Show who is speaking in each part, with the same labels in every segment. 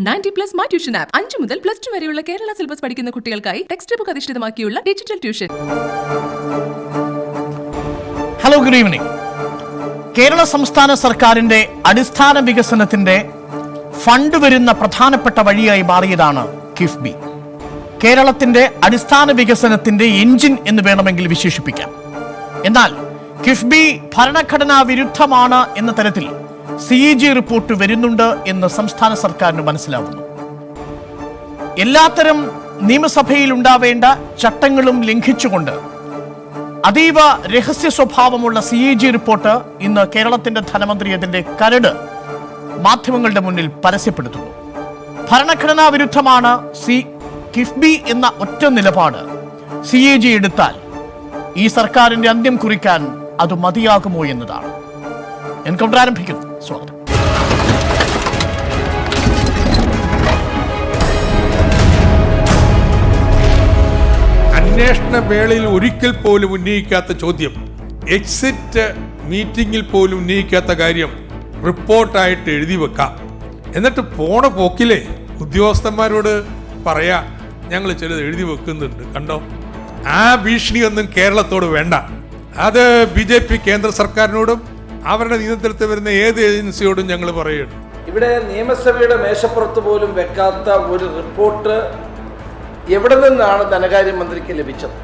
Speaker 1: 90+ my tuition app 5 മുതൽ +2 വരെയുള്ള Kerala syllabus പഠിക്കുന്ന കുട്ടികൾക്കായി ടെക്സ്റ്റ് ബുക്ക് അധിഷ്ഠിതമാക്കിയുള്ള digital tuition.
Speaker 2: Hello, good evening. Kerala സംസ്ഥാന സർക്കാരിന്റെ അടിസ്ഥാന വികസനത്തിന്റെ ഫണ്ട് വരുന്ന പ്രധാനപ്പെട്ട വഴിയായി മാറിയതാണ് കിഫ്ബി. കേരളത്തിന്റെ അടിസ്ഥാന വികസനത്തിന്റെ എഞ്ചിൻ എന്ന് വേണമെങ്കിൽ വിശേഷിപ്പിക്കാം. എന്നാൽ കിഫ്ബി ഭരണഘടനാ വിരുദ്ധമാണ് എന്ന തരത്തിൽ CAG റിപ്പോർട്ട് വരുന്നുണ്ട് എന്ന് സംസ്ഥാന സർക്കാരിന് മനസ്സിലാവുന്നു. എല്ലാത്തരം നിയമസഭയിൽ ഉണ്ടാവേണ്ട ചട്ടങ്ങളും ലംഘിച്ചുകൊണ്ട് അതീവ രഹസ്യ സ്വഭാവമുള്ള CAG റിപ്പോർട്ട് ഇന്ന് കേരളത്തിന്റെ ധനമന്ത്രി അതിന്റെ കരട് മാധ്യമങ്ങളുടെ മുന്നിൽ പരസ്യപ്പെടുത്തുന്നു. ഭരണഘടനാ വിരുദ്ധമാണ് കിഫ്ബി എന്ന ഒറ്റ നിലപാട് CAG എടുത്താൽ ഈ സർക്കാരിന്റെ അന്ത്യം കുറിക്കാൻ അത് മതിയാകുമോ എന്നതാണ്. എൻകൗണ്ടർ ആരംഭിക്കുന്നു. സ്വാഗതം.
Speaker 3: അന്വേഷണ വേളയിൽ ഒരിക്കൽ പോലും ഉന്നയിക്കാത്ത ചോദ്യം, എക്സിറ്റ് മീറ്റിംഗിൽ പോലും ഉന്നയിക്കാത്ത കാര്യം റിപ്പോർട്ടായിട്ട് എഴുതി വെക്കാം. എന്നിട്ട് പോണ പോക്കിലെ ഉദ്യോഗസ്ഥന്മാരോട് പറയാ, ഞങ്ങൾ ചിലത് എഴുതി വെക്കുന്നുണ്ട് കണ്ടോ. ആ ഭീഷണിയൊന്നും കേരളത്തോട് വേണ്ട. അത് BJP കേന്ദ്ര സർക്കാരിനോടും അവരുടെ നിയന്ത്രണത്തിൽ വരുന്ന ഏത് ഏജൻസിയോടും ഞങ്ങൾ പറയുന്നു.
Speaker 4: ഇവിടെ നിയമസഭയുടെ മേശപ്പുറത്ത് പോലും വെക്കാത്ത ഒരു റിപ്പോർട്ട് എവിടെ നിന്നാണ് ധനകാര്യമന്ത്രിക്ക് ലഭിച്ചത്?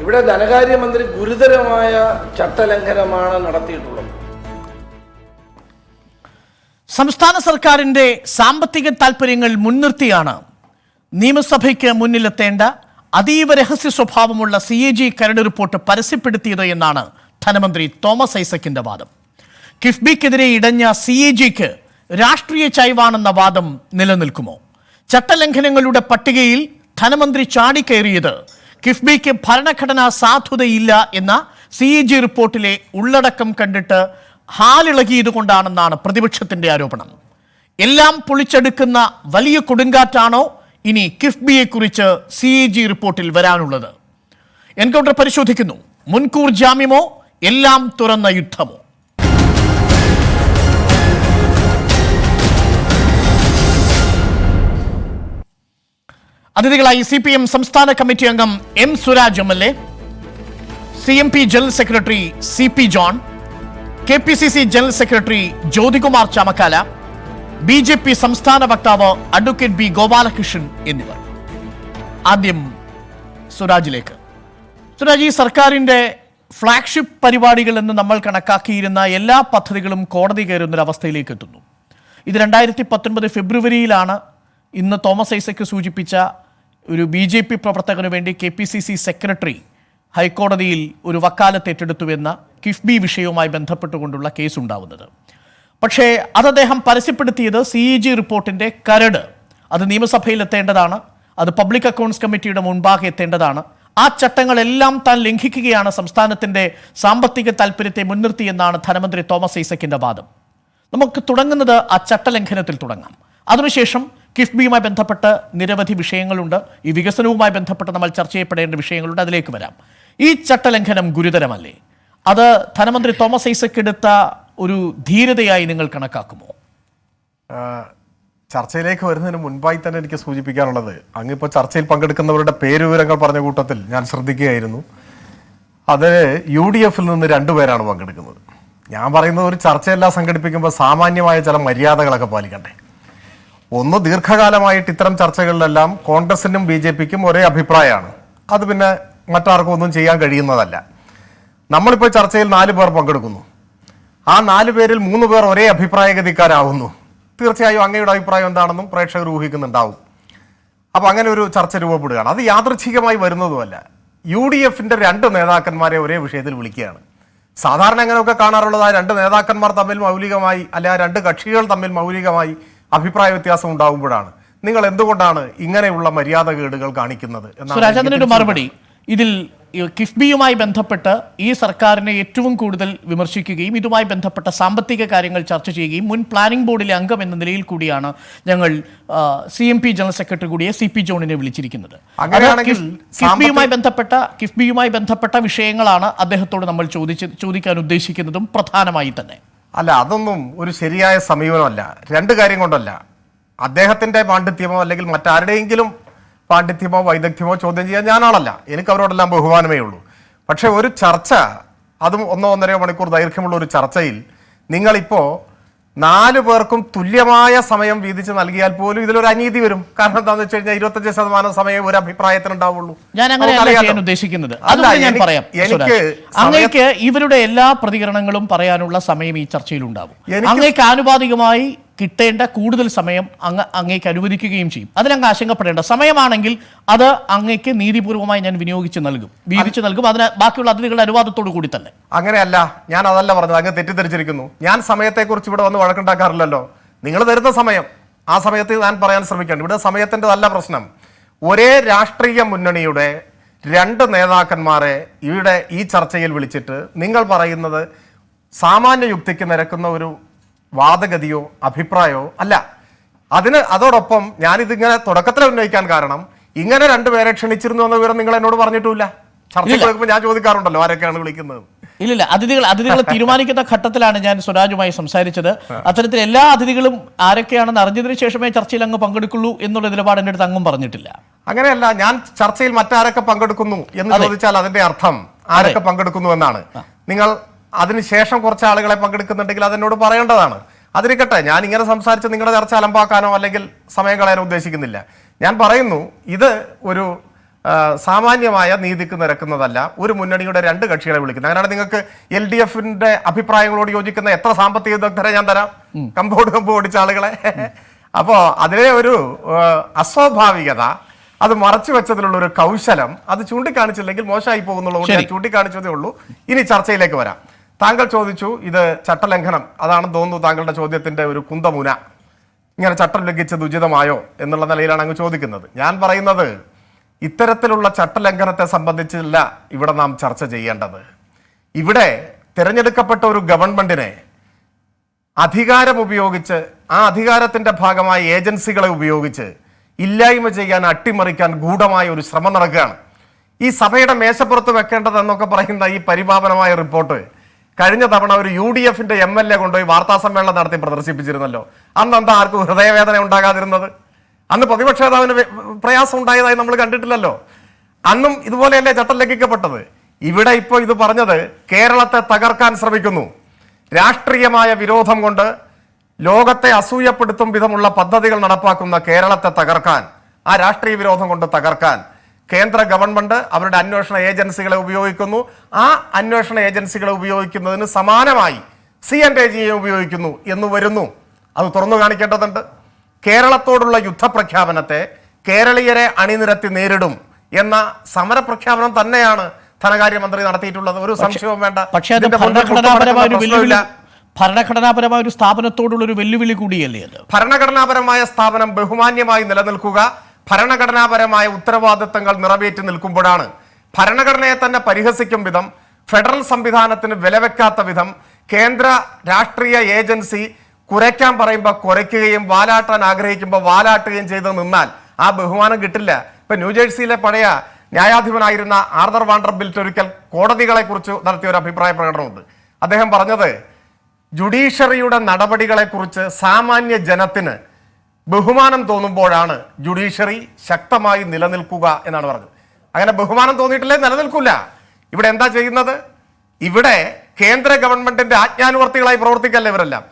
Speaker 4: ഇവിടെ ധനകാര്യമന്ത്രി ഗുരുതരമായ ചട്ടലംഘനമാണ് നടത്തിയിട്ടുള്ളത്.
Speaker 2: സംസ്ഥാന സർക്കാരിന്റെ സാമ്പത്തിക താൽപര്യങ്ങൾ മുൻനിർത്തിയാണ് നിയമസഭയ്ക്ക് മുന്നിലെത്തേണ്ട അതീവ രഹസ്യ സ്വഭാവമുള്ള CAG കരട് റിപ്പോർട്ട് പരസ്യപ്പെടുത്തിയത് എന്നാണ് ധനമന്ത്രി തോമസ് ഐസക്കിന്റെ വാദം. കിഫ്ബിക്കെതിരെ ഇടഞ്ഞ CAGക്ക് രാഷ്ട്രീയ ചൈവാണെന്ന വാദം നിലനിൽക്കുമോ? ചട്ടലംഘനങ്ങളുടെ പട്ടികയിൽ ധനമന്ത്രി ചാടിക്കയറിയത് കിഫ്ബിക്ക് ഭരണഘടനാ സാധുതയില്ല എന്ന CAG റിപ്പോർട്ടിലെ ഉള്ളടക്കം കണ്ടിട്ട് ഹാലിളകിയതുകൊണ്ടാണെന്നാണ് പ്രതിപക്ഷത്തിന്റെ ആരോപണം. എല്ലാം പൊളിച്ചെടുക്കുന്ന വലിയ കൊടുങ്കാറ്റാണോ ഇനി കിഫ്ബിയെ കുറിച്ച് CAG റിപ്പോർട്ടിൽ വരാനുള്ളത്? എൻകൗണ്ടർ പരിശോധിക്കുന്നു. മുൻകൂർ ജാമ്യമോ എല്ലാം തുറന്ന യുദ്ധമോ? അതിഥികളായി CPM സംസ്ഥാന കമ്മിറ്റി അംഗം M Suraj MLA, CMP general secretary CP John, KPCC general secretary Jyothikumar Chamakkala, BJP സംസ്ഥാന വക്താവ് അഡ്വക്കേറ്റ് B ഗോപാലകൃഷ്ണൻ എന്നിവർ. ആദ്യം സുരാജിലേക്ക്. സുരാജ്, ഈ സർക്കാരിന്റെ ഫ്ലാഗ്ഷിപ്പ് പരിപാടികൾ എന്ന് നമ്മൾ കണക്കാക്കിയിരുന്ന എല്ലാ പദ്ധതികളും കോടതി കയറുന്നൊരവസ്ഥയിലേക്ക് എത്തുന്നു. ഇത് 2019 ഫെബ്രുവരിയിലാണ് ഇന്ന് തോമസ് ഐസക്ക് സൂചിപ്പിച്ച ഒരു BJP പ്രവർത്തകന് വേണ്ടി KPCC സെക്രട്ടറി ഹൈക്കോടതിയിൽ ഒരു വക്കാലത്ത് ഏറ്റെടുത്തുവെന്ന കിഫ്ബി വിഷയവുമായി ബന്ധപ്പെട്ടുകൊണ്ടുള്ള കേസ് ഉണ്ടാവുന്നത്. പക്ഷേ അത് അദ്ദേഹം പരസ്യപ്പെടുത്തിയത് CAG റിപ്പോർട്ടിന്റെ കരട്, അത് നിയമസഭയിൽ എത്തേണ്ടതാണ്, അത് പബ്ലിക് അക്കൗണ്ട്സ് കമ്മിറ്റിയുടെ മുൻപാകെ എത്തേണ്ടതാണ്. ആ ചട്ടങ്ങളെല്ലാം താൻ ലംഘിക്കുകയാണ് സംസ്ഥാനത്തിന്റെ സാമ്പത്തിക താല്പര്യത്തെ മുൻനിർത്തി എന്നാണ് ധനമന്ത്രി തോമസ് ഐസക്കിന്റെ വാദം. നമുക്ക് തുടങ്ങുന്നത് ആ ചട്ടലംഘനത്തിൽ തുടങ്ങാം. അതിനുശേഷം കിഫ്ബിയുമായി ബന്ധപ്പെട്ട് നിരവധി വിഷയങ്ങളുണ്ട്. ഈ വികസനവുമായി ബന്ധപ്പെട്ട് നമ്മൾ ചർച്ച ചെയ്യപ്പെടേണ്ട വിഷയങ്ങളുണ്ട്, അതിലേക്ക് വരാം. ഈ ചട്ടലംഘനം ഗുരുതരമല്ലേ? അത് ധനമന്ത്രി തോമസ് ഐസക്ക് എടുത്ത ഒരു ധീരതയായി നിങ്ങൾ കണക്കാക്കുമോ?
Speaker 5: ചർച്ചയിലേക്ക് വരുന്നതിന് മുൻപായി തന്നെ എനിക്ക് സൂചിപ്പിക്കാനുള്ളത്, അങ്ങിപ്പോൾ ചർച്ചയിൽ പങ്കെടുക്കുന്നവരുടെ പേരുവിവരങ്ങൾ പറഞ്ഞ കൂട്ടത്തിൽ ഞാൻ ശ്രദ്ധിക്കുകയായിരുന്നു. അത് UDFൽ നിന്ന് 2 പേരാണ് പങ്കെടുക്കുന്നത്. ഞാൻ പറയുന്നത്, ഒരു ചർച്ചയെല്ലാം സംഘടിപ്പിക്കുമ്പോൾ സാമാന്യമായ ചില മര്യാദകളൊക്കെ പാലിക്കണ്ടേ. ഒന്ന്, ദീർഘകാലമായിട്ട് ഇത്തരം ചർച്ചകളിലെല്ലാം കോൺഗ്രസിനും BJPക്കും ഒരേ അഭിപ്രായമാണ്. അത് പിന്നെ മറ്റാർക്കും ഒന്നും ചെയ്യാൻ കഴിയുന്നതല്ല. നമ്മളിപ്പോൾ ചർച്ചയിൽ 4 പേർ പങ്കെടുക്കുന്നു. ആ 4 പേരിൽ 3 പേർ ഒരേ അഭിപ്രായഗതിക്കാരാവുന്നു. തീർച്ചയായും അങ്ങയുടെ അഭിപ്രായം എന്താണെന്നും പ്രേക്ഷകർ ഊഹിക്കുന്നുണ്ടാവും. അപ്പോൾ അങ്ങനെ ഒരു ചർച്ച രൂപപ്പെടുകയാണ്. അത് യാദൃച്ഛികമായി വരുന്നതുമല്ല. UDFന്റെ 2 നേതാക്കന്മാരെ ഒരേ വിഷയത്തിൽ വിളിക്കുകയാണ്. സാധാരണ അങ്ങനെയൊക്കെ കാണാറുള്ളത്, ആ 2 നേതാക്കന്മാർ തമ്മിൽ മൗലികമായി, അല്ലെ ആ 2 കക്ഷികൾ തമ്മിൽ മൗലികമായി അഭിപ്രായ വ്യത്യാസം ഉണ്ടാകുമ്പോഴാണ്. നിങ്ങൾ എന്തുകൊണ്ടാണ് ഇങ്ങനെയുള്ള മര്യാദകേടുകൾ കാണിക്കുന്നത്
Speaker 2: എന്നാണ് മറുപടി. ഇതിൽ കിഫ്ബിയുമായി ബന്ധപ്പെട്ട് ഈ സർക്കാരിനെ ഏറ്റവും കൂടുതൽ വിമർശിക്കുകയും ഇതുമായി ബന്ധപ്പെട്ട സാമ്പത്തിക കാര്യങ്ങൾ ചർച്ച ചെയ്യുകയും മുൻ പ്ലാനിംഗ് ബോർഡിലെ അംഗം എന്ന നിലയിൽ കൂടിയാണ് ഞങ്ങൾ CMP ജനറൽ സെക്രട്ടറി കൂടിയ CP ജോണിനെ വിളിച്ചിരിക്കുന്നത്. കിഫ്ബിയുമായി ബന്ധപ്പെട്ട വിഷയങ്ങളാണ് അദ്ദേഹത്തോട് നമ്മൾ ചോദിക്കാൻ ഉദ്ദേശിക്കുന്നതും പ്രധാനമായി തന്നെ.
Speaker 5: അല്ല, അതൊന്നും ഒരു ശരിയായ സമീപനമല്ല. 2 കാര്യം കൊണ്ടല്ല. അദ്ദേഹത്തിന്റെ പാണ്ഡിത്യമോ അല്ലെങ്കിൽ മറ്റാരുടെയെങ്കിലും പാണ്ഡിത്യമോ വൈദഗ്ധ്യമോ ചോദ്യം ചെയ്യാൻ ഞാനാളല്ല. എനിക്ക് അവരോടെല്ലാം ബഹുമാനമേ ഉള്ളൂ. പക്ഷെ ഒരു ചർച്ച, അതും 1-1.5 മണിക്കൂർ ദൈർഘ്യമുള്ള ഒരു ചർച്ചയിൽ നിങ്ങളിപ്പോൾ 4 പേർക്കും തുല്യമായ സമയം വീതിച്ച് നൽകിയാൽ പോലും ഇതിലൊരു അനീതി വരും. കാരണം എന്താണെന്ന് വെച്ച് കഴിഞ്ഞാൽ 25% സമയം ഒരു അഭിപ്രായത്തിനുണ്ടാവുള്ളൂ.
Speaker 2: ഞാൻ അങ്ങനെയല്ല ചെയ്യാൻ ഉദ്ദേശിക്കുന്നത്. അതുകൊണ്ട് ഞാൻ പറയാം, അങ്ങേക്ക് ഇവരുടെ എല്ലാ പ്രതികരണങ്ങളും പറയാനുള്ള സമയം ഈ ചർച്ചയിൽ ഉണ്ടാവും. അങ്ങേക്ക് ആനുപാതികമായി കിട്ടേണ്ട കൂടുതൽ സമയം അങ്ങേക്ക് അനുവദിക്കുകയും ചെയ്യും. അതിലങ്ങ് ആശങ്കപ്പെടേണ്ട. സമയമാണെങ്കിൽ അത് അങ്ങേക്ക് നീതിപൂർവമായി ഞാൻ വീതിച്ചു നൽകും. അതിന് ബാക്കിയുള്ള അതിഥികളുടെ അനുവാദത്തോടു കൂടി തന്നെ.
Speaker 5: അങ്ങനെയല്ല, ഞാൻ അതല്ല പറഞ്ഞത്. അങ്ങ് തെറ്റിദ്ധരിച്ചിരിക്കുന്നു. ഞാൻ സമയത്തെക്കുറിച്ച് ഇവിടെ വന്ന് വഴക്കുണ്ടാക്കാറില്ലല്ലോ. നിങ്ങൾ തരുന്ന സമയം, ആ സമയത്ത് ഞാൻ പറയാൻ ശ്രമിക്കണം. ഇവിടെ സമയത്തിൻ്റെതല്ല പ്രശ്നം. ഒരേ രാഷ്ട്രീയ മുന്നണിയുടെ 2 നേതാക്കന്മാരെ ഇവിടെ ഈ ചർച്ചയിൽ വിളിച്ചിട്ട് നിങ്ങൾ പറയുന്നത് സാമാന്യ യുക്തിക്ക് നിരക്കുന്ന ഒരു വാദഗതിയോ അഭിപ്രായമോ അല്ല. അതോടൊപ്പം ഞാനിതിങ്ങനെ തുടക്കത്തിൽ ഉന്നയിക്കാൻ കാരണം ഇങ്ങനെ 2 പേരെ ക്ഷണിച്ചിരുന്നു എന്ന വിവരം നിങ്ങൾ എന്നോട് പറഞ്ഞിട്ടുമില്ല. ചർച്ചയ്ക്ക് വെക്കുമ്പോൾ ഞാൻ ചോദിക്കാറുണ്ടല്ലോ ആരൊക്കെയാണ് വിളിക്കുന്നത്.
Speaker 2: ഇല്ല, അതിഥികൾ തീരുമാനിക്കുന്ന ഘട്ടത്തിലാണ് ഞാൻ സ്വരാജുമായി സംസാരിച്ചത്. അത്തരത്തിൽ എല്ലാ അതിഥികളും ആരൊക്കെയാണെന്ന് അറിഞ്ഞതിന് ശേഷമേ ചർച്ചയിൽ അങ്ങ് പങ്കെടുക്കുള്ളൂ എന്നുള്ള നിലപാട് എൻ്റെ അടുത്ത് അങ്ങും പറഞ്ഞിട്ടില്ല.
Speaker 5: അങ്ങനെയല്ല, ഞാൻ ചർച്ചയിൽ മറ്റാരൊക്കെ പങ്കെടുക്കുന്നു എന്ന് ചോദിച്ചാൽ അതിന്റെ അർത്ഥം ആരൊക്കെ പങ്കെടുക്കുന്നു എന്നാണ്. നിങ്ങൾ അതിനുശേഷം കുറച്ച് ആളുകളെ പങ്കെടുക്കുന്നുണ്ടെങ്കിൽ അതെന്നോട് പറയേണ്ടതാണ്. അതിരിക്കട്ടെ, ഞാൻ ഇങ്ങനെ സംസാരിച്ച് നിങ്ങളുടെ ചർച്ച അലമ്പാക്കാനോ അല്ലെങ്കിൽ സമയം കളയാനോ ഉദ്ദേശിക്കുന്നില്ല. ഞാൻ പറയുന്നു, ഇത് ഒരു സാമാന്യമായ നീതിക്ക് നിരക്കുന്നതല്ല. ഒരു മുന്നണിയുടെ 2 കക്ഷികളെ വിളിക്കുന്നത്. അങ്ങനെയാണ് നിങ്ങൾക്ക് LDFന്റെ അഭിപ്രായങ്ങളോട് യോജിക്കുന്ന എത്ര സാമ്പത്തിക വിദഗ്ധരെ ഞാൻ തരാം, കമ്പ് ഓടിച്ച ആളുകളെ. അപ്പോൾ അതിലെ ഒരു അസ്വാഭാവികത, അത് മറച്ചു വെച്ചതിലുള്ള ഒരു കൗശലം, അത് ചൂണ്ടിക്കാണിച്ചില്ലെങ്കിൽ മോശമായി പോകുന്നുള്ളതുകൊണ്ട് ഞാൻ ചൂണ്ടിക്കാണിച്ചതേ ഉള്ളൂ. ഇനി ചർച്ചയിലേക്ക് വരാം. താങ്കൾ ചോദിച്ചു ഇത് ചട്ടലംഘനം, അതാണെന്ന് തോന്നുന്നു താങ്കളുടെ ചോദ്യത്തിന്റെ ഒരു കുന്തമുന. ഇങ്ങനെ ചട്ടം ലംഘിച്ചത് ഉചിതമായോ എന്നുള്ള നിലയിലാണ് അങ്ങ് ചോദിക്കുന്നത്. ഞാൻ പറയുന്നത്, ഇത്തരത്തിലുള്ള ചട്ടലംഘനത്തെ സംബന്ധിച്ചല്ല ഇവിടെ നാം ചർച്ച ചെയ്യേണ്ടത്. ഇവിടെ തിരഞ്ഞെടുക്കപ്പെട്ട ഒരു ഗവൺമെന്റിനെ അധികാരം ഉപയോഗിച്ച്, ആ അധികാരത്തിന്റെ ഭാഗമായ ഏജൻസികളെ ഉപയോഗിച്ച് ഇല്ലായ്മ ചെയ്യാൻ, അട്ടിമറിക്കാൻ ഗൂഢമായ ഒരു ശ്രമം നടക്കുകയാണ്. ഈ സഭയുടെ മേശപ്പുറത്ത് വെക്കേണ്ടതെന്നൊക്കെ പറയുന്ന ഈ പരിപാവനമായ റിപ്പോർട്ട് കഴിഞ്ഞ തവണ ഒരു UDFന്റെ MLA കൊണ്ടുപോയി വാർത്താ സമ്മേളനം നടത്തി പ്രദർശിപ്പിച്ചിരുന്നല്ലോ. അന്ന് എന്താ ആർക്കും ഹൃദയവേദന ഉണ്ടാകാതിരുന്നത്? അന്ന് പ്രതിപക്ഷ നേതാവിന് പ്രയാസം ഉണ്ടായതായി നമ്മൾ കണ്ടിട്ടില്ലല്ലോ. അന്നും ഇതുപോലെയല്ലേ ചട്ടം ലംഘിക്കപ്പെട്ടത്. ഇവിടെ ഇപ്പോൾ ഇത് പറഞ്ഞത് കേരളത്തെ തകർക്കാൻ ശ്രമിക്കുന്നു. രാഷ്ട്രീയമായ വിരോധം കൊണ്ട് ലോകത്തെ അസൂയപ്പെടുത്തും വിധമുള്ള പദ്ധതികൾ നടപ്പാക്കുന്ന കേരളത്തെ തകർക്കാൻ, ആ രാഷ്ട്രീയ വിരോധം കൊണ്ട് തകർക്കാൻ കേന്ദ്ര ഗവൺമെന്റ് അവരുടെ അന്വേഷണ ഏജൻസികളെ ഉപയോഗിക്കുന്നു. ആ അന്വേഷണ ഏജൻസികളെ ഉപയോഗിക്കുന്നതിന് സമാനമായി CNTG ഉപയോഗിക്കുന്നു എന്ന് വരുന്നു. അത് തുറന്നു കാണിക്കേണ്ടതുണ്ട്. കേരളത്തോടുള്ള യുദ്ധപ്രഖ്യാപനത്തെ കേരളീയരെ അണിനിരത്തി നേരിടും എന്ന സമരപ്രഖ്യാപനം തന്നെയാണ് ധനകാര്യമന്ത്രി നടത്തിയിട്ടുള്ളത്. ഒരു സംശയവും വേണ്ട.
Speaker 2: പക്ഷേ അത് ഭരണഘടനാപരമായ ഒരു സ്ഥാപനത്തോടുള്ള ഒരു വെല്ലുവിളി കൂടിയല്ലേ അത്?
Speaker 5: ഭരണഘടനാപരമായ സ്ഥാപനം ബഹുമാന്യമായി നിലനിൽക്കുക, ഭരണഘടനാപരമായ ഉത്തരവാദിത്തങ്ങൾ നിറവേറ്റി നിൽക്കുമ്പോഴാണ്. ഭരണഘടനയെ തന്നെ പരിഹസിക്കും വിധം, ഫെഡറൽ സംവിധാനത്തിന് വിലവെക്കാത്ത വിധം കേന്ദ്ര രാഷ്ട്രീയ ഏജൻസി കുരയ്ക്കാൻ പറയുമ്പോൾ കുരയ്ക്കുകയും വാലാട്ടാൻ ആഗ്രഹിക്കുമ്പോൾ വാലാട്ടുകയും ചെയ്ത് നിന്നാൽ ആ ബഹുമാനം കിട്ടില്ല. ഇപ്പൊ ന്യൂജേഴ്സിയിലെ പഴയ ന്യായാധിപനായിരുന്ന ആർതർ വാണ്ടർബിൽറ്റ് ഒരിക്കൽ കോടതികളെ കുറിച്ച് നടത്തിയ ഒരു അഭിപ്രായ പ്രകടനമുണ്ട്. അദ്ദേഹം പറഞ്ഞത്, ജുഡീഷ്യറിയുടെ നടപടികളെ കുറിച്ച് സാമാന്യ ജനത്തിന് ബഹുമാനം തോന്നുമ്പോഴാണ് ജുഡീഷ്യറി ശക്തമായി നിലനിൽക്കുക എന്നാണ് പറഞ്ഞത്. അങ്ങനെ ബഹുമാനം തോന്നിയിട്ടില്ലേ നിലനിൽക്കില്ല. ഇവിടെ എന്താ ചെയ്യുന്നത്? ഇവിടെ കേന്ദ്ര ഗവൺമെന്റിന്റെ ആജ്ഞാനുവർത്തികളായി പ്രവർത്തിക്കല്ലേ ഇവരെല്ലാം.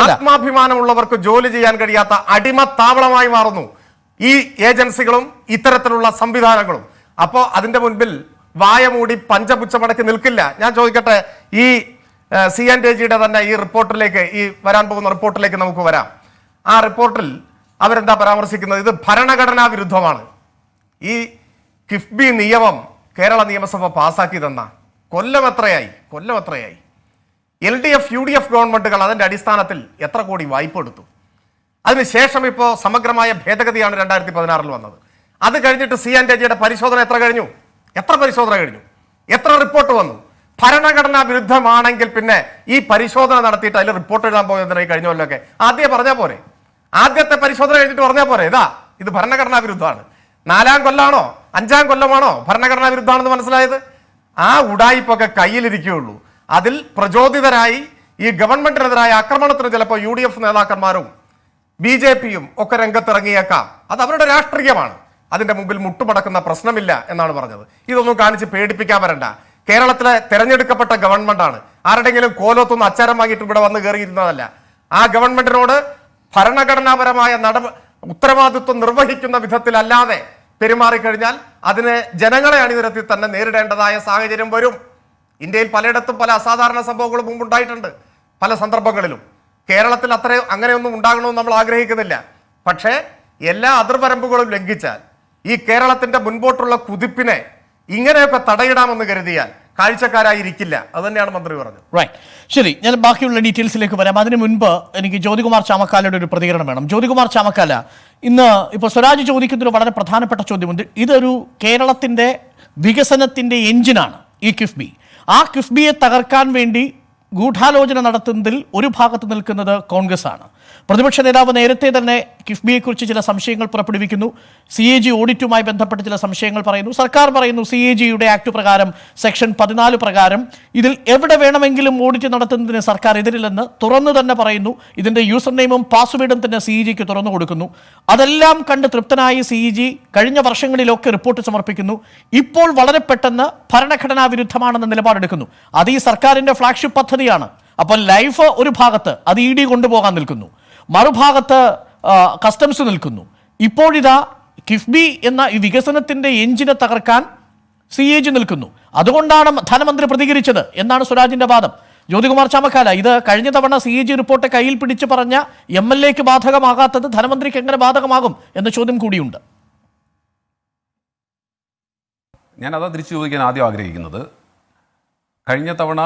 Speaker 5: ആത്മാഭിമാനമുള്ളവർക്ക് ജോലി ചെയ്യാൻ കഴിയാത്ത അടിമത്താവളമായി മാറുന്നു ഈ ഏജൻസികളും ഇത്തരത്തിലുള്ള സംവിധാനങ്ങളും. അപ്പോൾ അതിന്റെ മുൻപിൽ വായ മൂടി പഞ്ചപുച്ഛമടക്കി നിൽക്കില്ല. ഞാൻ ചോദിക്കട്ടെ, ഈ CNTGയുടെ തന്നെ ഈ റിപ്പോർട്ടിലേക്ക്, ഈ വരാൻ പോകുന്ന റിപ്പോർട്ടിലേക്ക് നമുക്ക് വരാം. ആ റിപ്പോർട്ടിൽ അവരെന്താ പരാമർശിക്കുന്നത്? ഇത് ഭരണഘടനാ വിരുദ്ധമാണ്. ഈ കിഫ്ബി നിയമം കേരള നിയമസഭ പാസാക്കി തന്ന കൊല്ലം എത്രയായി? LDF UDF ഗവൺമെന്റുകൾ അതിന്റെ അടിസ്ഥാനത്തിൽ എത്ര കോടി വായ്പ എടുത്തു? അതിനുശേഷം ഇപ്പോൾ സമഗ്രമായ ഭേദഗതിയാണ് 2016 വന്നത്. അത് കഴിഞ്ഞിട്ട് CNTGയുടെ പരിശോധന എത്ര കഴിഞ്ഞു? എത്ര റിപ്പോർട്ട് വന്നു? ഭരണഘടനാ വിരുദ്ധമാണെങ്കിൽ പിന്നെ ഈ പരിശോധന നടത്തിയിട്ട് അതിൽ റിപ്പോർട്ട് എഴുതാൻ പോയതിനായി കഴിഞ്ഞല്ലോ. ആദ്യം പറഞ്ഞാൽ പോരെ? ആദ്യത്തെ പരിശോധന കഴിഞ്ഞിട്ട് പറഞ്ഞാൽ പോരെ ഇത് ഭരണഘടനാ വിരുദ്ധമാണ്? 4-ാം കൊല്ലാണോ 5-ാം കൊല്ലമാണോ ഭരണഘടനാ വിരുദ്ധമാണെന്ന് മനസ്സിലായത്? ആ ഉടായിപ്പൊക്കെ കയ്യിലിരിക്കുകയുള്ളൂ. അതിൽ പ്രചോദിതരായി ഈ ഗവൺമെന്റിനെതിരായ ആക്രമണത്തിന് ചിലപ്പോൾ UDF നേതാക്കന്മാരും BJPയും ഒക്കെ രംഗത്തിറങ്ങിയേക്കാം. അത് അവരുടെ രാഷ്ട്രീയമാണ്. അതിന്റെ മുമ്പിൽ മുട്ടുമടക്കുന്ന പ്രശ്നമില്ല എന്നാണ് പറഞ്ഞത്. ഇതൊന്നും കാണിച്ച് പേടിപ്പിക്കാൻ വരണ്ട. കേരളത്തിലെ തെരഞ്ഞെടുക്കപ്പെട്ട ഗവൺമെന്റാണ്. ആരുടെങ്കിലും കോലത്തൊന്നും അച്ചാരം വാങ്ങിയിട്ട് ഇവിടെ വന്ന് കയറിയിരുന്നതല്ല. ആ ഗവൺമെന്റിനോട് ഭരണഘടനാപരമായ ഉത്തരവാദിത്വം നിർവഹിക്കുന്ന വിധത്തിലല്ലാതെ പെരുമാറിക്കഴിഞ്ഞാൽ അതിന് ജനങ്ങളെ അണിനിരത്തി തന്നെ നേരിടേണ്ടതായ സാഹചര്യം വരും. ഇന്ത്യയിൽ പലയിടത്തും പല അസാധാരണ സംഭവങ്ങളും മുമ്പുണ്ടായിട്ടുണ്ട്, പല സന്ദർഭങ്ങളിലും. കേരളത്തിൽ അങ്ങനെയൊന്നും ഉണ്ടാകണമെന്ന് നമ്മൾ ആഗ്രഹിക്കുന്നില്ല. പക്ഷേ എല്ലാ അതിർവരമ്പുകളും ലംഘിച്ചാൽ ഈ കേരളത്തിന്റെ മുൻപോട്ടുള്ള കുതിപ്പിനെ ഇങ്ങനെയൊക്കെ തടയിടാമെന്ന് കരുതിയാൽ കാഴ്ചക്കാരായിരിക്കില്ല. അത് തന്നെയാണ് മന്ത്രി പറഞ്ഞത്.
Speaker 2: റൈറ്റ്, ശരി, ഞാൻ ബാക്കിയുള്ള ഡീറ്റെയിൽസിലേക്ക് വരാം. അതിന് മുൻപ് എനിക്ക് ജ്യോതികുമാർ ചാമക്കാലയുടെ ഒരു പ്രതികരണം വേണം. ജ്യോതികുമാർ ചാമക്കാല, ഇന്ന് ഇപ്പോൾ സ്വരാജ് ചോദിക്കുന്നൊരു വളരെ പ്രധാനപ്പെട്ട ചോദ്യമുണ്ട്. ഇതൊരു കേരളത്തിന്റെ വികസനത്തിന്റെ എഞ്ചിനാണ് ഈ കിഫ്ബി. ആ കിഫ്ബിയെ തകർക്കാൻ വേണ്ടി ഗൂഢാലോചന നടത്തുന്നതിൽ ഒരു ഭാഗത്ത് നിൽക്കുന്നത് കോൺഗ്രസ് ആണ്. പ്രതിപക്ഷ നേതാവ് നേരത്തെ തന്നെ കിഫ്ബിയെക്കുറിച്ച് ചില സംശയങ്ങൾ പുറപ്പെടുവിക്കുന്നു. CAG ഓഡിറ്റുമായി ബന്ധപ്പെട്ട് ചില സംശയങ്ങൾ പറയുന്നു. സർക്കാർ പറയുന്നു CAGയുടെ ആക്ട് പ്രകാരം സെക്ഷൻ 14 പ്രകാരം ഇതിൽ എവിടെ വേണമെങ്കിലും ഓഡിറ്റ് നടത്തുന്നതിന് സർക്കാർ എതിരില്ലെന്ന് തുറന്നു തന്നെ പറയുന്നു. ഇതിന്റെ യൂസർ നെയിമും പാസ്വേഡും തന്നെ CAGക്ക് തുറന്നു കൊടുക്കുന്നു. അതെല്ലാം കണ്ട് തൃപ്തനായി CAG കഴിഞ്ഞ വർഷങ്ങളിലൊക്കെ റിപ്പോർട്ട് സമർപ്പിക്കുന്നു. ഇപ്പോൾ വളരെ പെട്ടെന്ന് ഭരണഘടനാ വിരുദ്ധമാണെന്ന നിലപാടെടുക്കുന്നു. അത് ഈ സർക്കാരിന്റെ ഫ്ലാഗ്ഷിപ്പ് പദ്ധതിയാണ്. അപ്പോൾ ലൈഫ് ഒരു ഭാഗത്ത് അത് ED കൊണ്ടുപോകാൻ നിൽക്കുന്നു, മറുഭാഗത്ത് കസ്റ്റംസ് നിൽക്കുന്നു. ഇപ്പോഴിതാ കിഫ്ബി എന്ന ഈ വികസനത്തിന്റെ എഞ്ചിനെ തകർക്കാൻ CAG നിൽക്കുന്നു. അതുകൊണ്ടാണ് ധനമന്ത്രി പ്രതികരിച്ചത് എന്നാണ് സ്വരാജിന്റെ വാദം. ജ്യോതികുമാർ ചാമക്കാല, ഇത് കഴിഞ്ഞ തവണ CAG റിപ്പോർട്ട് കയ്യിൽ പിടിച്ചു പറഞ്ഞ MLAക്ക് ബാധകമാകാത്തത് ധനമന്ത്രിക്ക് എങ്ങനെ ബാധകമാകും എന്ന ചോദ്യം കൂടിയുണ്ട്.
Speaker 6: ഞാൻ അതാ തിരിച്ചു ചോദിക്കാൻ ആദ്യം ആഗ്രഹിക്കുന്നത്, കഴിഞ്ഞ തവണ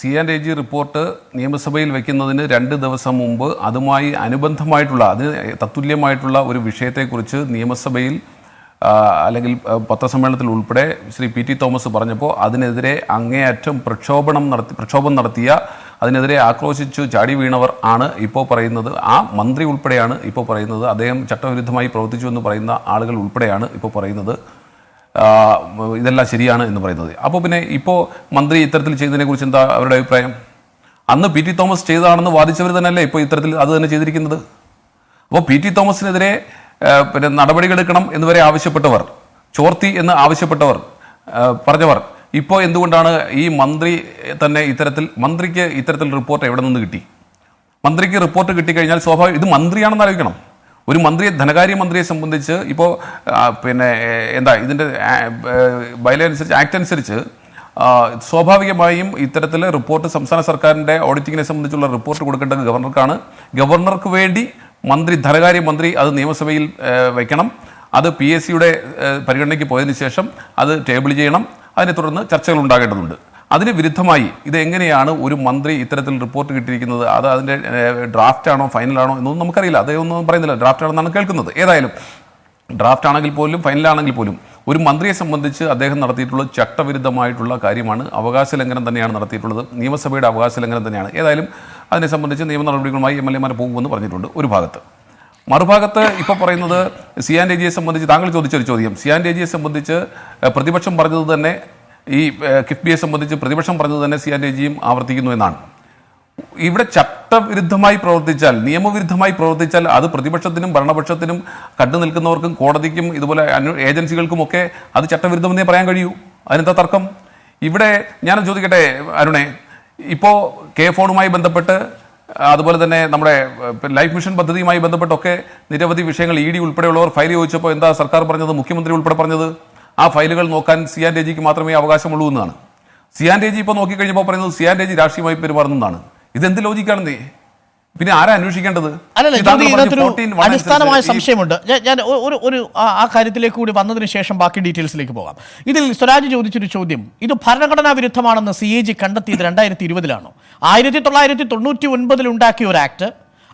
Speaker 6: CAG റിപ്പോർട്ട് നിയമസഭയിൽ വയ്ക്കുന്നതിന് 2 ദിവസം മുമ്പ് അതുമായി അനുബന്ധമായിട്ടുള്ള അതിന് തത്തുല്യമായിട്ടുള്ള ഒരു വിഷയത്തെക്കുറിച്ച് നിയമസഭയിൽ അല്ലെങ്കിൽ പത്രസമ്മേളനത്തിൽ ഉൾപ്പെടെ ശ്രീ PT തോമസ് പറഞ്ഞപ്പോൾ അതിനെതിരെ അങ്ങേയറ്റം പ്രക്ഷോഭം നടത്തിയ, അതിനെതിരെ ആക്രോശിച്ചു ചാടി വീണവർ ആണ് ഇപ്പോൾ പറയുന്നത്. ആ മന്ത്രി ഉൾപ്പെടെയാണ് ഇപ്പോൾ പറയുന്നത്, അദ്ദേഹം ചട്ടവിരുദ്ധമായി പ്രവർത്തിച്ചു എന്ന് പറയുന്ന ആളുകൾ ഉൾപ്പെടെയാണ് ഇപ്പോൾ പറയുന്നത് ഇതെല്ലാം ശരിയാണ് എന്ന് പറയുന്നത്. അപ്പോൾ പിന്നെ ഇപ്പോൾ മന്ത്രി ഇത്തരത്തിൽ ചെയ്തതിനെ കുറിച്ച് എന്താ അവരുടെ അഭിപ്രായം? അന്ന് PT തോമസ് ചെയ്തതാണെന്ന് വാദിച്ചവർ തന്നെയല്ലേ ഇപ്പോൾ ഇത്തരത്തിൽ അത് തന്നെ ചെയ്തിരിക്കുന്നത്. അപ്പോൾ PT തോമസിനെതിരെ പിന്നെ നടപടികളെടുക്കണം എന്ന് വരെ ആവശ്യപ്പെട്ടവർ, ചോർത്തി എന്ന് ആവശ്യപ്പെട്ടവർ പറഞ്ഞവർ ഇപ്പോൾ എന്തുകൊണ്ടാണ് ഈ മന്ത്രി തന്നെ മന്ത്രിക്ക് ഇത്തരത്തിൽ റിപ്പോർട്ട് എവിടെ നിന്ന് കിട്ടി? മന്ത്രിക്ക് റിപ്പോർട്ട് കിട്ടിക്കഴിഞ്ഞാൽ സ്വാഭാവികം ഇത് മന്ത്രിയാണെന്ന് ആലോചിക്കണം. ഒരു മന്ത്രിയെ, ധനകാര്യമന്ത്രിയെ സംബന്ധിച്ച് ഇപ്പോൾ പിന്നെ എന്താ ഇതിൻ്റെ ബൈല അനുസരിച്ച്, ആക്ട് അനുസരിച്ച് സ്വാഭാവികമായും ഇത്തരത്തിൽ റിപ്പോർട്ട് സംസ്ഥാന സർക്കാരിൻ്റെ ഓഡിറ്റിങ്ങിനെ സംബന്ധിച്ചുള്ള റിപ്പോർട്ട് കൊടുക്കേണ്ടത് ഗവർണർക്കാണ്. ഗവർണർക്ക് വേണ്ടി ധനകാര്യമന്ത്രി അത് നിയമസഭയിൽ വയ്ക്കണം. അത് PSCയുടെ പരിഗണനയ്ക്ക് പോയതിനു ശേഷം അത് ടേബിൾ ചെയ്യണം. അതിനെ തുടർന്ന് ചർച്ചകൾ ഉണ്ടാകേണ്ടതുണ്ട്. അതിന് വിരുദ്ധമായി ഇത് എങ്ങനെയാണ് ഒരു മന്ത്രി ഇത്തരത്തിൽ റിപ്പോർട്ട് കിട്ടിയിരിക്കുന്നത്? അത് അതിൻ്റെ ഡ്രാഫ്റ്റാണോ ഫൈനലാണോ എന്നൊന്നും നമുക്കറിയില്ല. അതൊന്നും പറയുന്നില്ല, ഡ്രാഫ്റ്റാണെന്നാണ് കേൾക്കുന്നത്. ഏതായാലും ഡ്രാഫ്റ്റ് ആണെങ്കിൽ പോലും ഫൈനലാണെങ്കിൽ പോലും ഒരു മന്ത്രിയെ സംബന്ധിച്ച് അദ്ദേഹം നടത്തിയിട്ടുള്ള ചട്ടവിരുദ്ധമായിട്ടുള്ള കാര്യമാണ്, അവകാശ ലംഘനം തന്നെയാണ് നടത്തിയിട്ടുള്ളത്, നിയമസഭയുടെ അവകാശ ലംഘനം തന്നെയാണ്. ഏതായാലും അതിനെ സംബന്ധിച്ച് നിയമ നടപടികളുമായി MLAമാർ പോകുമെന്ന് പറഞ്ഞിട്ടുണ്ട് ഒരു ഭാഗത്ത്. മറുഭാഗത്ത് ഇപ്പോൾ പറയുന്നത് CAGയെ സംബന്ധിച്ച് താങ്കൾ ചോദിച്ചൊരു ചോദ്യം, CAGയെ സംബന്ധിച്ച് പ്രതിപക്ഷം പറഞ്ഞത് തന്നെ, ഈ കിഫ്ബിയെ സംബന്ധിച്ച് പ്രതിപക്ഷം പറഞ്ഞത് തന്നെ CAGയും ആവർത്തിക്കുന്നു എന്നാണ്. ഇവിടെ ചട്ടവിരുദ്ധമായി പ്രവർത്തിച്ചാൽ, നിയമവിരുദ്ധമായി പ്രവർത്തിച്ചാൽ അത് പ്രതിപക്ഷത്തിനും ഭരണപക്ഷത്തിനും കണ്ടു നിൽക്കുന്നവർക്കും കോടതിക്കും ഇതുപോലെ ഏജൻസികൾക്കുമൊക്കെ അത് ചട്ടവിരുദ്ധമെന്നേ പറയാൻ കഴിയൂ. അതിനെന്താ തർക്കം? ഇവിടെ ഞാൻ ചോദിക്കട്ടെ അരുണേ, ഇപ്പോൾ K-ഫോണുമായി ബന്ധപ്പെട്ട് അതുപോലെ തന്നെ നമ്മുടെ ലൈഫ് മിഷൻ പദ്ധതിയുമായി ബന്ധപ്പെട്ടൊക്കെ നിരവധി വിഷയങ്ങൾ ED ഉൾപ്പെടെയുള്ളവർ ഫയൽ ചോദിച്ചപ്പോൾ എന്താ സർക്കാർ പറഞ്ഞത്, മുഖ്യമന്ത്രി ഉൾപ്പെടെ പറഞ്ഞത്? ആ ഫയലുകൾ നോക്കാൻ CAGക്ക് മാത്രമേ അവകാശമുള്ളൂ എന്നാണ്. CAG ഇപ്പോൾ നോക്കിക്കഴിഞ്ഞപ്പോൾ പറയുന്നത് CAG രാഷ്ട്രീയമായി പെരുമാറുന്നതാണ്. ഇതെന്ത് ലോജിക്കാണെന്നേ? പിന്നെ ആരാ അന്വേഷിക്കേണ്ടത്?
Speaker 2: അടിസ്ഥാനമായ സംശയമുണ്ട്. ഞാൻ ഒരു ആ കാര്യത്തിലേക്ക് കൂടി വന്നതിന് ശേഷം ബാക്കി ഡീറ്റെയിൽസിലേക്ക് പോകാം. ഇതിൽ സ്വരാജ് ചോദിച്ചൊരു ചോദ്യം, ഇത് ഭരണഘടനാ വിരുദ്ധമാണെന്ന് CAG കണ്ടെത്തിയത് 2020-ലാണോ? 1999 ഉണ്ടാക്കിയ ഒരു ആക്ട്,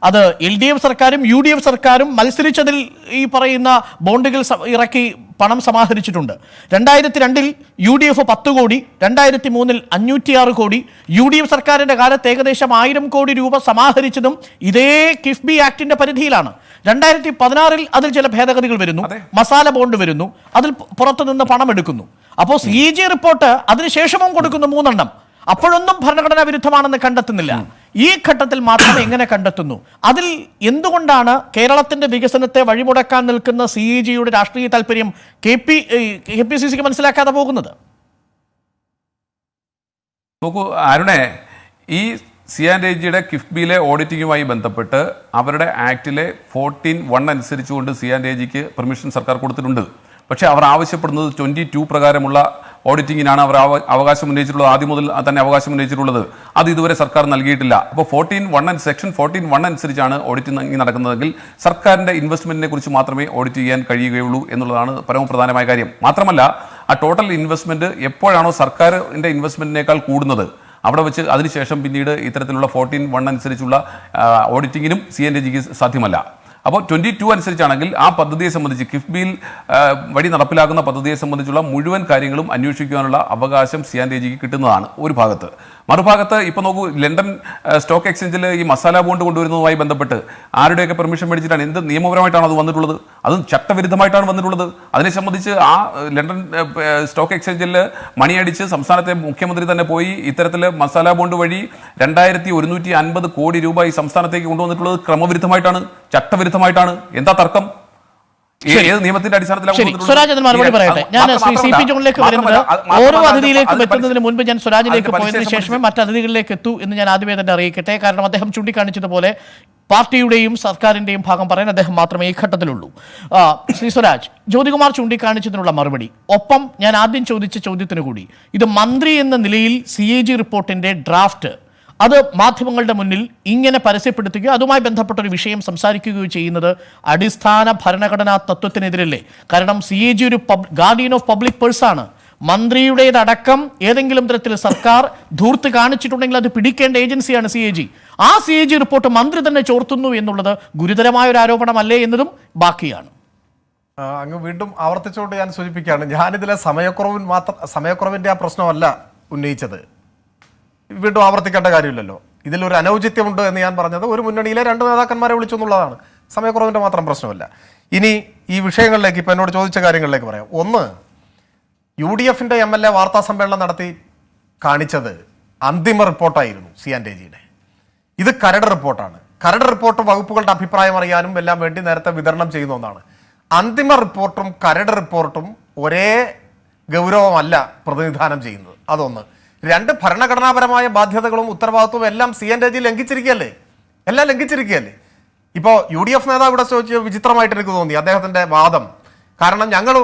Speaker 2: അത് LDF സർക്കാരും UDF സർക്കാരും മത്സരിച്ചതിൽ ഈ പറയുന്ന ബോണ്ടുകൾ ഇറക്കി പണം സമാഹരിച്ചിട്ടുണ്ട്. 2002 UDF 10 കോടി, 2003 506 കോടി, UDF സർക്കാരിന്റെ കാലത്ത് ഏകദേശം 1000 കോടി രൂപ സമാഹരിച്ചതും ഇതേ കിഫ്ബി ആക്ടിന്റെ പരിധിയിലാണ്. 2016 അതിൽ ചില ഭേദഗതികൾ വരുന്നു, മസാല ബോണ്ട് വരുന്നു, അതിൽ പുറത്തുനിന്ന് പണം എടുക്കുന്നു. അപ്പോൾ CAG റിപ്പോർട്ട് അതിനുശേഷവും കൊടുക്കുന്നു 3 എണ്ണം. അപ്പോഴൊന്നും ഭരണഘടനാ വിരുദ്ധമാണെന്ന് കണ്ടെത്തുന്നില്ല. ഈ ഘട്ടത്തിൽ മാത്രം എങ്ങനെ കണ്ടെത്തുന്നു? അതിൽ എന്തുകൊണ്ടാണ് കേരളത്തിന്റെ വികസനത്തെ വഴിമുടക്കാൻ നിൽക്കുന്ന CAG-യുടെ രാഷ്ട്രീയ താല്പര്യം KPCC മനസ്സിലാക്കാതെ പോകുന്നത്?
Speaker 6: നോക്കൂ അരുണേ, ഈ CAG-യുടെ കിഫ്ബിയിലെ ഓഡിറ്റിങ്ങുമായി ബന്ധപ്പെട്ട് അവരുടെ ആക്ടിലെ 14(1) അനുസരിച്ചുകൊണ്ട് CAG-ക്ക് പെർമിഷൻ സർക്കാർ കൊടുത്തിട്ടുണ്ട്. പക്ഷേ അവർ ആവശ്യപ്പെടുന്നത് 22 പ്രകാരമുള്ള ഓഡിറ്റിങ്ങിനാണ് അവർ അവകാശം ഉന്നയിച്ചിട്ടുള്ളത്. ആദ്യം മുതൽ തന്നെ അവകാശം ഉന്നയിച്ചിട്ടുള്ളത്. അത് ഇതുവരെ സർക്കാർ നൽകിയിട്ടില്ല. അപ്പോൾ സെക്ഷൻ 14(1) അനുസരിച്ചാണ് ഓഡിറ്റിംഗ് നടക്കുന്നതെങ്കിൽ സർക്കാരിൻ്റെ ഇൻവെസ്റ്റ്മെന്റിനെ കുറിച്ച് മാത്രമേ ഓഡിറ്റ് ചെയ്യാൻ കഴിയുകയുള്ളൂ എന്നുള്ളതാണ് പരമപ്രധാനമായ കാര്യം. മാത്രമല്ല, ആ ടോട്ടൽ ഇൻവെസ്റ്റ്മെന്റ് എപ്പോഴാണോ സർക്കാരിൻ്റെ ഇൻവെസ്റ്റ്മെന്റിനേക്കാൾ കൂടുന്നത് അവിടെ വെച്ച് അതിനുശേഷം പിന്നീട് ഇത്തരത്തിലുള്ള 14(1) അനുസരിച്ചുള്ള ഓഡിറ്റിങ്ങിനും CAG-ക്ക് സാധ്യമല്ല. അപ്പോൾ 22 അനുസരിച്ചാണെങ്കിൽ ആ പദ്ധതിയെ സംബന്ധിച്ച് കിഫ്ബിയിൽ വഴി നടപ്പിലാക്കുന്ന പദ്ധതിയെ സംബന്ധിച്ചുള്ള മുഴുവൻ കാര്യങ്ങളും അന്വേഷിക്കാനുള്ള അവകാശം CAG-ക്ക് കിട്ടുന്നതാണ് ഒരു ഭാഗത്ത്. മറുഭാഗത്ത് ഇപ്പോൾ നോക്കൂ, ലണ്ടൻ സ്റ്റോക്ക് എക്സ്ചേഞ്ചിൽ ഈ മസാല ബോണ്ട് കൊണ്ടുവരുന്നതുമായി ബന്ധപ്പെട്ട് ആരുടെയൊക്കെ പെർമിഷൻ മേടിച്ചിട്ടാണ്, എന്ത് നിയമപരമായിട്ടാണ് അത് വന്നിട്ടുള്ളത്? അതും ചട്ടവിരുദ്ധമായിട്ടാണ് വന്നിട്ടുള്ളത്. അതിനെ സംബന്ധിച്ച് ആ ലണ്ടൻ സ്റ്റോക്ക് എക്സ്ചേഞ്ചിൽ മണിയടിച്ച് സംസ്ഥാനത്തെ മുഖ്യമന്ത്രി തന്നെ പോയി ഇത്തരത്തിൽ മസാല ബോണ്ട് വഴി 2150 കോടി രൂപ ഈ സംസ്ഥാനത്തേക്ക് കൊണ്ടുവന്നിട്ടുള്ളത് ക്രമവിരുദ്ധമായിട്ടാണ്, ചട്ടവിരുദ്ധമായിട്ടാണ്. എന്താ തർക്കം? ഏത് നിയമത്തിന്റെ
Speaker 2: സ്വരാജ് മറുപടി പറയട്ടെ. ഞാൻ CP ജോണിലേക്ക് വരുന്നത് ഓരോ അതിഥിയിലേക്കും എത്തുന്നതിന് മുൻപ് ഞാൻ സ്വരാജിലേക്ക് പോയതിനു ശേഷമേ മറ്റ് അതിഥികളിലേക്ക് എത്തൂ എന്ന് ഞാൻ ആദ്യമേ തന്നെ അറിയിക്കട്ടെ. കാരണം അദ്ദേഹം ചൂണ്ടിക്കാണിച്ചതുപോലെ പാർട്ടിയുടെയും സർക്കാരിന്റെയും ഭാഗം പറയാൻ അദ്ദേഹം മാത്രമേ ഈ ഘട്ടത്തിലുള്ളൂ. ശ്രീ സ്വരാജ്, ജ്യോതികുമാർ ചൂണ്ടിക്കാണിച്ചതിനുള്ള മറുപടി, ഒപ്പം ഞാൻ ആദ്യം ചോദിച്ച ചോദ്യത്തിന് കൂടി, ഇത് മന്ത്രി എന്ന നിലയിൽ CAG റിപ്പോർട്ടിന്റെ ഡ്രാഫ്റ്റ് അത് മാധ്യമങ്ങളുടെ മുന്നിൽ ഇങ്ങനെ പരസ്യപ്പെടുത്തുകയോ അതുമായി ബന്ധപ്പെട്ടൊരു വിഷയം സംസാരിക്കുകയോ ചെയ്യുന്നത് അടിസ്ഥാന ഭരണഘടനാ തത്വത്തിനെതിരല്ലേ? കാരണം CAG ഒരു ഗാർഡിയൻ ഓഫ് പബ്ലിക് പേഴ്സാണ്. മന്ത്രിയുടേതടക്കം ഏതെങ്കിലും തരത്തിൽ സർക്കാർ ധൂർത്ത് കാണിച്ചിട്ടുണ്ടെങ്കിൽ അത് പിടിക്കേണ്ട ഏജൻസിയാണ് CAG. ആ CAG റിപ്പോർട്ട് മന്ത്രി തന്നെ ചോർത്തുന്നു എന്നുള്ളത് ഗുരുതരമായ ഒരു ആരോപണമല്ലേ എന്നതും ബാക്കിയാണ്.
Speaker 5: അങ്ങ് വീണ്ടും ആവർത്തിച്ചുകൊണ്ട് ഞാൻ സൂചിപ്പിക്കുകയാണ്, ഞാനിതിലെ സമയക്കുറവിൻ്റെ ആ പ്രശ്നമല്ല ഉന്നയിച്ചത്. വീണ്ടും ആവർത്തിക്കേണ്ട കാര്യമില്ലല്ലോ. ഇതിലൊരു അനൗചിത്യമുണ്ട് എന്ന് ഞാൻ പറഞ്ഞത് ഒരു മുന്നണിയിലെ 2 നേതാക്കന്മാരെ വിളിച്ചു എന്നുള്ളതാണ്. സമയക്കുറവിൻ്റെ മാത്രം പ്രശ്നമല്ല. ഇനി ഈ വിഷയങ്ങളിലേക്ക്, ഇപ്പം എന്നോട് ചോദിച്ച കാര്യങ്ങളിലേക്ക് പറയാം. ഒന്ന്, UDF-ന്റെ MLA വാർത്താ സമ്മേളനം നടത്തി കാണിച്ചത് അന്തിമ റിപ്പോർട്ടായിരുന്നു CAG-യുടെ. ഇത് കരട് റിപ്പോർട്ടാണ്. കരട് റിപ്പോർട്ട് വകുപ്പുകളുടെ അഭിപ്രായം അറിയാനും എല്ലാം വേണ്ടി നേരത്തെ വിതരണം ചെയ്യുന്ന ഒന്നാണ്. അന്തിമ റിപ്പോർട്ടും കരട് റിപ്പോർട്ടും ഒരേ ഗൗരവമല്ല പ്രതിനിധാനം ചെയ്യുന്നത്. അതൊന്ന്. 2, ഭരണഘടനാപരമായ ബാധ്യതകളും ഉത്തരവാദിത്വവും എല്ലാം CAG ലംഘിച്ചിരിക്കുകയല്ലേ? എല്ലാം ലംഘിച്ചിരിക്കുകയല്ലേ? ഇപ്പോൾ UDF നേതാവ് ഇവിടെ ചോദിച്ച വിചിത്രമായിട്ട് എനിക്ക് തോന്നി അദ്ദേഹത്തിൻ്റെ വാദം. കാരണം ഞങ്ങൾ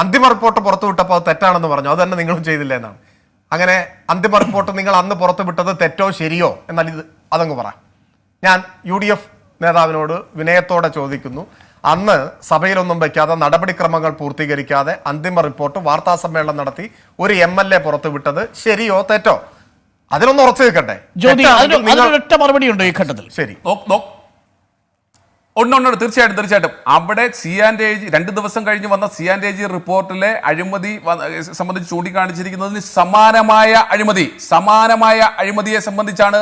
Speaker 5: അന്തിമ റിപ്പോർട്ട് പുറത്തുവിട്ടപ്പോൾ അത് തെറ്റാണെന്ന് പറഞ്ഞു, അത് തന്നെ നിങ്ങളും ചെയ്തില്ല എന്നാണ്. അങ്ങനെ അന്തിമ റിപ്പോർട്ട് നിങ്ങൾ അന്ന് പുറത്തുവിട്ടത് തെറ്റോ ശരിയോ? എന്നാൽ അതങ്ങ് പറ. ഞാൻ UDF നേതാവിനോട് വിനയത്തോടെ ചോദിക്കുന്നു, അന്ന് സഭയിലൊന്നും വയ്ക്കാതെ നടപടിക്രമങ്ങൾ പൂർത്തീകരിക്കാതെ അന്തിമ റിപ്പോർട്ട് വാർത്താ സമ്മേളനം നടത്തി ഒരു MLA പുറത്തുവിട്ടത് ശരിയോ തെറ്റോ? അതിലൊന്ന് ഉറച്ചു നിൽക്കട്ടെ.
Speaker 2: മറുപടി ഉണ്ടോ ഈ ഘട്ടത്തിൽ?
Speaker 5: ശരി,
Speaker 6: ഉണ്ട്. തീർച്ചയായിട്ടും അവിടെ CAG 2 ദിവസം കഴിഞ്ഞ് വന്ന CAG റിപ്പോർട്ടിലെ അഴിമതി സംബന്ധിച്ച് ചൂണ്ടിക്കാണിച്ചിരിക്കുന്നതിന് സമാനമായ അഴിമതിയെ സംബന്ധിച്ചാണ്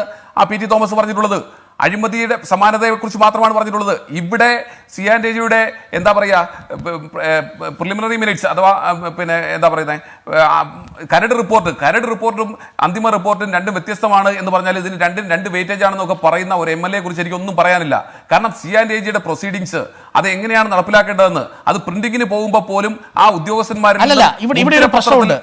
Speaker 6: PT തോമസ് പറഞ്ഞിട്ടുള്ളത്. അഴിമതിയുടെ സമാനതയെ കുറിച്ച് മാത്രമാണ് പറഞ്ഞിട്ടുള്ളത്. ഇവിടെ CAG-യുടെ എന്താ പറയുക, പ്രിലിമിനറി മിനിറ്റ്സ് അഥവാ പിന്നെ എന്താ പറയുന്നത്, കരട് റിപ്പോർട്ടും അന്തിമ റിപ്പോർട്ടും 2 വ്യത്യസ്തമാണ് എന്ന് പറഞ്ഞാൽ ഇതിന് 2 വെയിറ്റേജ് ആണെന്നൊക്കെ പറയുന്ന ഒരു MLA കുറിച്ച് എനിക്കൊന്നും പറയാനില്ല. കാരണം CAG-യുടെ പ്രൊസീഡിങ്സ് അത് എങ്ങനെയാണ് നടപ്പിലാക്കേണ്ടതെന്ന് അത് പ്രിന്റിങ്ങിന് പോകുമ്പോൾ പോലും ആ ഉദ്യോഗസ്ഥന്മാരുടെ
Speaker 2: ഇവിടെ ഒരു പ്രശ്നമുണ്ട്.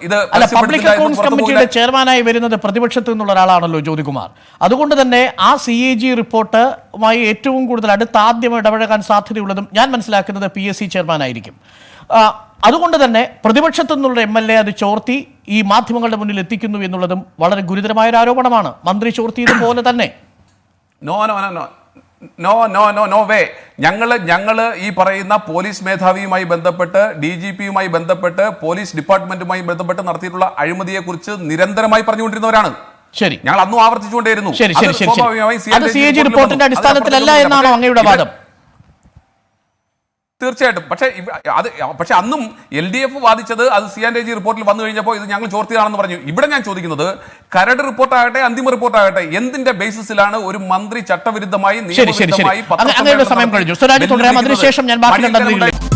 Speaker 2: പബ്ലിക് അക്കൗണ്ട്സ് കമ്മിറ്റിയുടെ ചെയർമാനായി വരുന്നത് പ്രതിപക്ഷത്ത് നിന്നുള്ള ഒരാളാണല്ലോ ജ്യോതികുമാർ. അതുകൊണ്ട് തന്നെ ആ CAG റിപ്പോർട്ടുമായി ഏറ്റവും കൂടുതൽ ആദ്യം ഇടപഴകാൻ സാധ്യതയുള്ളതും ഞാൻ മനസ്സിലാക്കുന്നത് PSC ചെയർമാനായിരിക്കും. അതുകൊണ്ട് തന്നെ പ്രതിപക്ഷത്തു നിന്നുള്ള MLA അത് ചോർത്തി ഈ മാധ്യമങ്ങളുടെ മുന്നിൽ എത്തിക്കുന്നു എന്നുള്ളതും വളരെ ഗുരുതരമായ ഒരു ആരോപണമാണ്. മന്ത്രി ചോർത്തിയതുപോലെ തന്നെ.
Speaker 6: No way. ഞങ്ങള് ഈ പറയുന്ന പോലീസ് മേധാവിയുമായി ബന്ധപ്പെട്ട്, DGP-യുമായി ബന്ധപ്പെട്ട്, പോലീസ് ഡിപ്പാർട്ട്മെന്റുമായി ബന്ധപ്പെട്ട് നടത്തിയിട്ടുള്ള അഴിമതിയെ കുറിച്ച് നിരന്തരമായി പറഞ്ഞുകൊണ്ടിരുന്നവരാണ്.
Speaker 2: ശരി,
Speaker 6: ഞങ്ങൾ അന്നും ആവർത്തിച്ചുകൊണ്ടേയിരുന്നു.
Speaker 2: അത് CAG റിപ്പോർട്ടിന്റെ അടിസ്ഥാനത്തിലല്ല എന്നാണ് അങ്ങയുടെ വാദം?
Speaker 6: തീർച്ചയായിട്ടും. പക്ഷെ അന്നും LDF വാദിച്ചത് അത് CAG റിപ്പോർട്ടിൽ വന്നു കഴിഞ്ഞപ്പോൾ ഇത് ഞങ്ങൾ ചോർത്തിയതാണെന്ന് പറഞ്ഞു. ഇവിടെ ഞാൻ ചോദിക്കുന്നത്, കരട് റിപ്പോർട്ടാകട്ടെ അന്തിമ റിപ്പോർട്ടാകട്ടെ, എന്തിന്റെ ബേസിസിലാണ് ഒരു മന്ത്രി ചട്ടവിരുദ്ധമായി
Speaker 2: സമയം കഴിഞ്ഞു. സ്വരാജ് തുടരാം. അതിനുശേഷം ഞാൻ ബാക്കി